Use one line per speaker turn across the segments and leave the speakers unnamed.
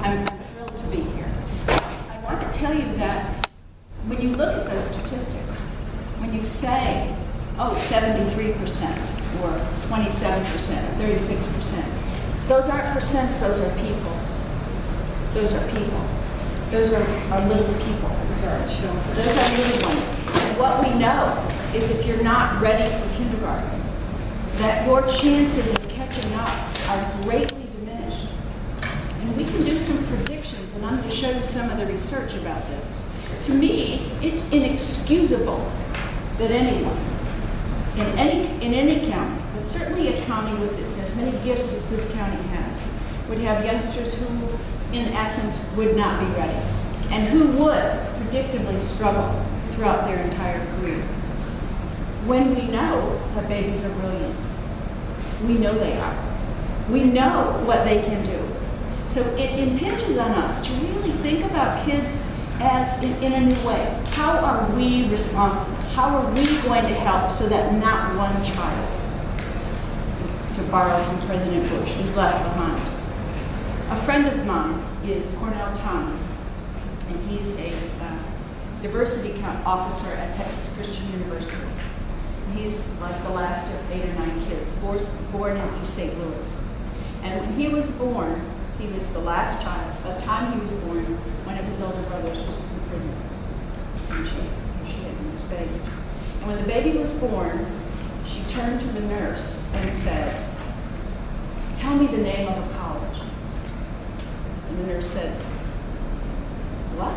I'm thrilled to be here. I want to tell you that when you look at those statistics, when you say, oh, 73% or 27%, 36%, those aren't percents, those are people. Those are people. Those are our little people. Those are our children. Those are little ones. And what we know is if you're not ready for kindergarten, that your chances of catching up are greatly diminished. And we can do some predictions, and I'm going to show you some of the research about this. To me, it's inexcusable that anyone, in any county, but certainly a county with as many gifts as this county has, would have youngsters who, in essence, would not be ready, and who would predictably struggle throughout their entire career. When we know that babies are brilliant, we know they are. We know what they can do. So it impinges on us to really think about kids as in a new way. How are we responsible? How are we going to help so that not one child, to borrow from President Bush, is left behind? A friend of mine is Cornell Thomas, and he's a diversity officer at Texas Christian University. He's like the last of 8 or 9 kids, born in East St. Louis. And when he was born, he was the last child. By the time he was born, one of his older brothers was in prison. And she had been spaced. And when the baby was born, she turned to the nurse and said, "Tell me the name of a college." And the nurse said, "What?"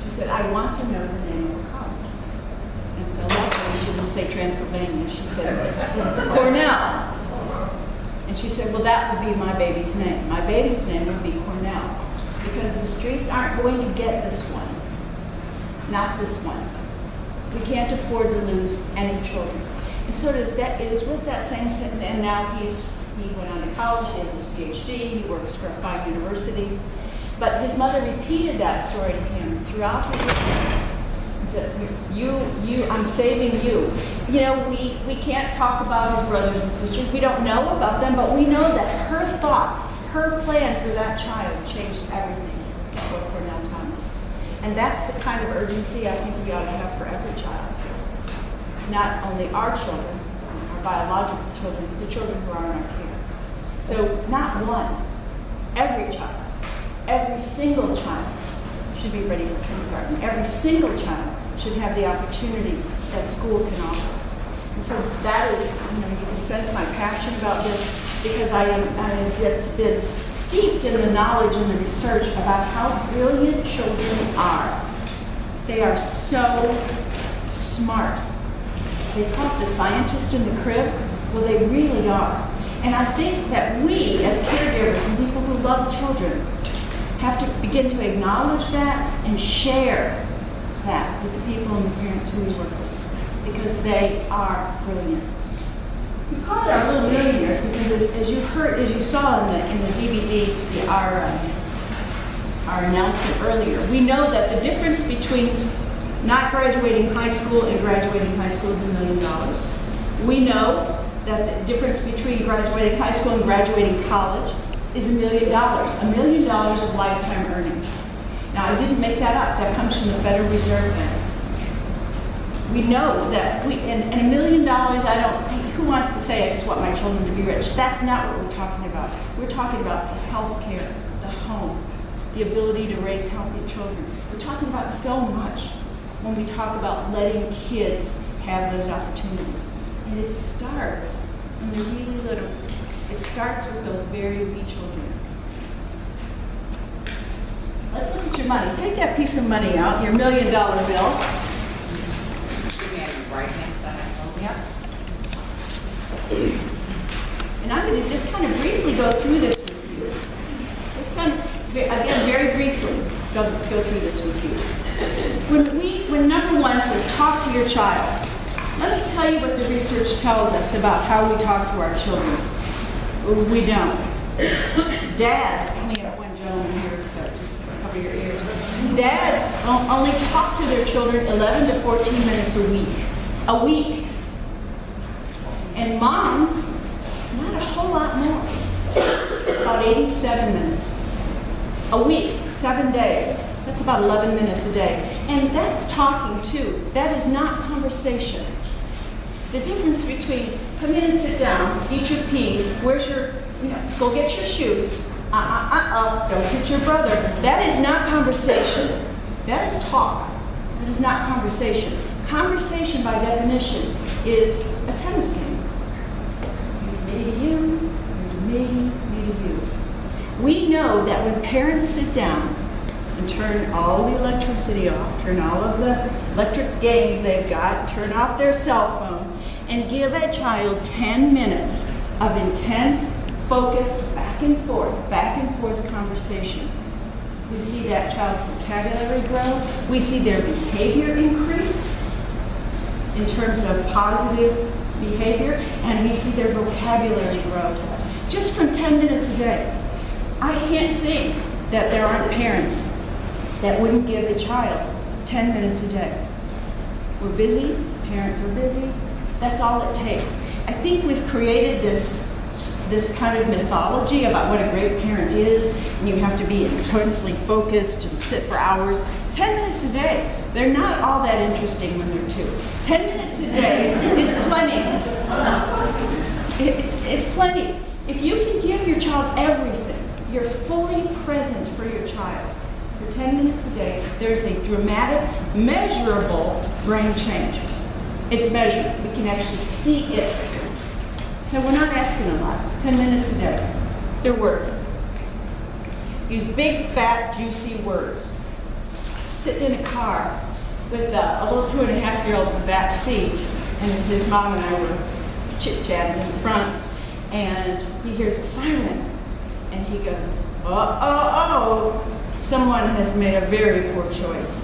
She said, "I want to know the name of a college." And so luckily she didn't say Transylvania. She said, "Cornell." And she said, "Well, that would be my baby's name. My baby's name would be Cornell, because the streets aren't going to get this one. Not this one. We can't afford to lose any children." And so it is with that same sentence, and now he went on to college, he has his PhD, he works for a fine university. But his mother repeated that story to him throughout his life. I'm saving you. You know, we can't talk about his brothers and sisters. We don't know about them, but we know that her thought, her plan for that child changed everything for Cornell Thomas. And that's the kind of urgency I think we ought to have for every child. Not only our children, our biological children, but the children who are in our care. So not one, every child, every single child should be ready for kindergarten. Every single child should have the opportunities that school can offer. And so that is, you can sense my passion about this, because I have just been steeped in the knowledge and the research about how brilliant children are. They are so smart. They call it the scientist in the crib. Well, they really are. And I think that we, as caregivers and people who love children, have to begin to acknowledge that and share that with the people and the parents who we work with, because they are brilliant. We call it our little millionaires because, as you saw in the DVD, our announcement earlier, we know that the difference between not graduating high school and graduating high school is $1 million. We know that the difference between graduating high school and graduating college is $1 million. $1 million of lifetime earnings. Now, I didn't make that up. That comes from the Federal Reserve Bank. We know that and $1 million, who wants to say, I just want my children to be rich? That's not what we're talking about. We're talking about health care, the home, the ability to raise healthy children. We're talking about so much when we talk about letting kids have those opportunities. And it starts when they're really little. It starts with those very wee children. Let's look at your money. Take that piece of money out, your $1 million bill.
Right-hand side.
Yep. And I'm going to just kind of briefly go through this with you. Just kind of, again, very briefly go through this with you. When number one says talk to your child, let me tell you what the research tells us about how we talk to our children. We don't. Dads, let me get one gentleman here, so just cover your ears. Dads only talk to their children 11 to 14 minutes a week. A week. And moms, not a whole lot more. About 87 minutes. A week, 7 days. That's about 11 minutes a day. And that's talking too. That is not conversation. The difference between come in and sit down, eat your peas, where's your, go get your shoes, don't hit your brother. That is not conversation. That is talk. That is not conversation. Conversation by definition is a tennis game. Me to you, me to you. We know that when parents sit down and turn all the electricity off, turn all of the electric games they've got, turn off their cell phone, and give a child 10 minutes of intense, focused, back and forth conversation. We see that child's vocabulary grow. We see their behavior increase in terms of positive behavior, and we see their vocabulary grow just from 10 minutes a day. I can't think that there aren't parents that wouldn't give a child 10 minutes a day. We're busy, parents are busy. That's all it takes. I think we've created this kind of mythology about what a great parent is, and you have to be intensely focused and sit for hours. 10 minutes a day. They're not all that interesting when they're 2. 10 minutes a day is plenty. It's plenty. If you can give your child everything, you're fully present for your child for 10 minutes a day, there's a dramatic, measurable brain change. It's measured. We can actually see it. So we're not asking a lot. 10 minutes a day. They're worth it. Use big, fat, juicy words. Sitting in a car with a little 2.5-year-old in the back seat, and his mom and I were chit-chatting in the front, and he hears a siren, and he goes, oh, someone has made a very poor choice.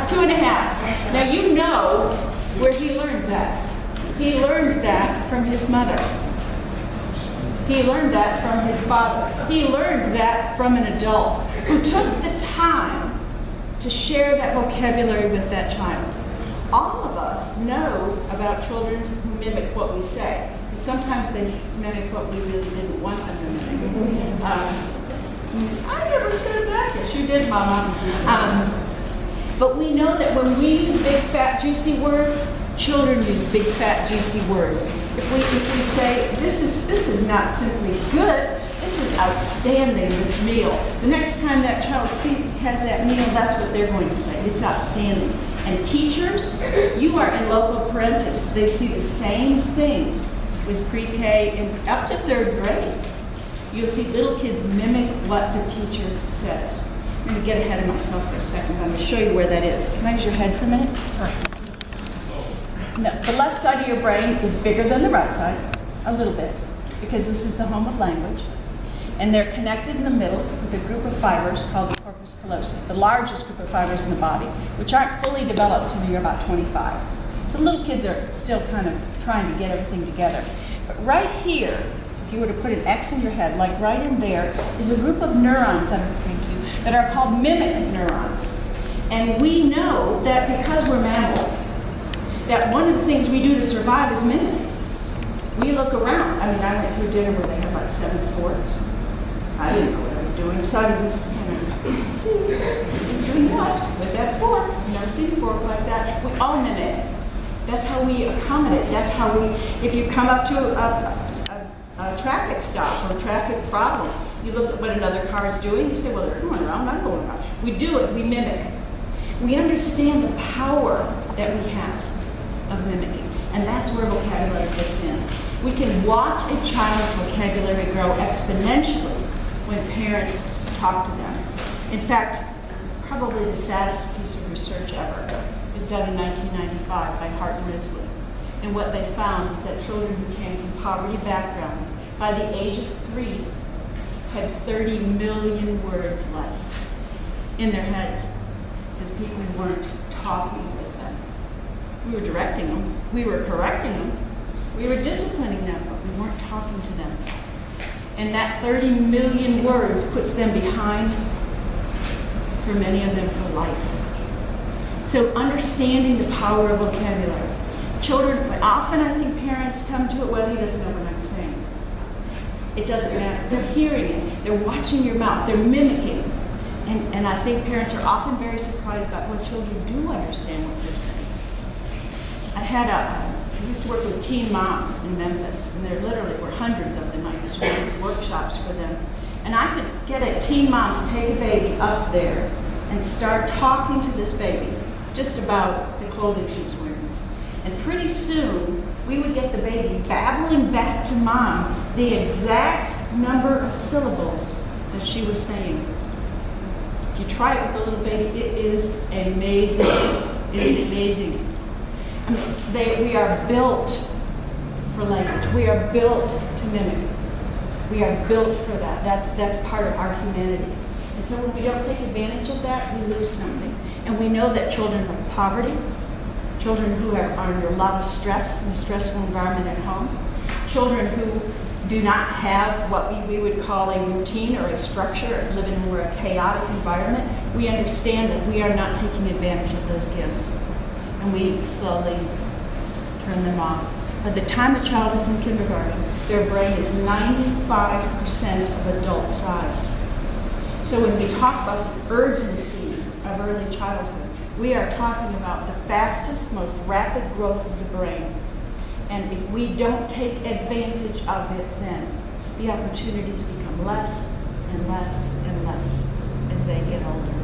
2.5. Now you know where he learned that. He learned that from his mother. He learned that from his father. He learned that from an adult who took the time to share that vocabulary with that child. All of us know about children who mimic what we say. Sometimes they mimic what we really didn't want them to mimic. I never said that. Yes, you did, Mama. But we know that when we use big, fat, juicy words, children use big, fat, juicy words. If we say, this is not simply good, this is outstanding, this meal. The next time that child has that meal, that's what they're going to say. It's outstanding. And teachers, you are in loco parentis. They see the same thing with pre-K and up to 3rd grade. You'll see little kids mimic what the teacher says. I'm going to get ahead of myself for a second. I'm going to show you where that is. Can I use your head for a minute? No, the left side of your brain is bigger than the right side, a little bit, because this is the home of language. And they're connected in the middle with a group of fibers called the corpus callosum, the largest group of fibers in the body, which aren't fully developed until you're about 25. So little kids are still kind of trying to get everything together. But right here, if you were to put an X in your head, like right in there, is a group of neurons that are called mimic neurons. And we know that because we're mammals, that one of the things we do to survive is mimic. We look around. I mean, I went to a dinner where they had like 7 forks. I didn't know what I was doing, so I just kind of see who's doing what with that fork. I've never seen a fork like that. We all mimic. That's how we accommodate. That's how we, if you come up to a traffic stop or a traffic problem, you look at what another car is doing, you say, well, they're going around, I'm going around. We do it, we mimic. We understand the power that we have of mimicking, and that's where vocabulary fits in. We can watch a child's vocabulary grow exponentially when parents talk to them. In fact, probably the saddest piece of research ever was done in 1995 by Hart and Risley. And what they found is that children who came from poverty backgrounds, by the age of 3, had 30 million words less in their heads because people weren't talking with them. We were directing them, we were correcting them, we were disciplining them, but we weren't talking to them. And that 30 million words puts them behind, for many of them, for life. So understanding the power of vocabulary. Children, often I think parents come to it, well, he doesn't know what I'm saying. It doesn't matter. They're hearing it. They're watching your mouth. They're mimicking. And I think parents are often very surprised about when children do understand what they're saying. I used to work with teen moms in Memphis, and there literally were hundreds of them. I used to do these workshops for them. And I could get a teen mom to take a baby up there and start talking to this baby just about the clothing she was wearing. And pretty soon, we would get the baby babbling back to mom the exact number of syllables that she was saying. If you try it with a little baby, it is amazing. It is amazing. We are built for language. We are built to mimic. We are built for that. That's part of our humanity. And so when we don't take advantage of that, we lose something. And we know that children of poverty, children who are under a lot of stress in a stressful environment at home, children who do not have what we would call a routine or a structure, live in a more chaotic environment, we understand that we are not taking advantage of those gifts. And we slowly turn them off. By the time a child is in kindergarten, their brain is 95% of adult size. So when we talk about the urgency of early childhood, we are talking about the fastest, most rapid growth of the brain. And if we don't take advantage of it, then the opportunities become less and less and less as they get older.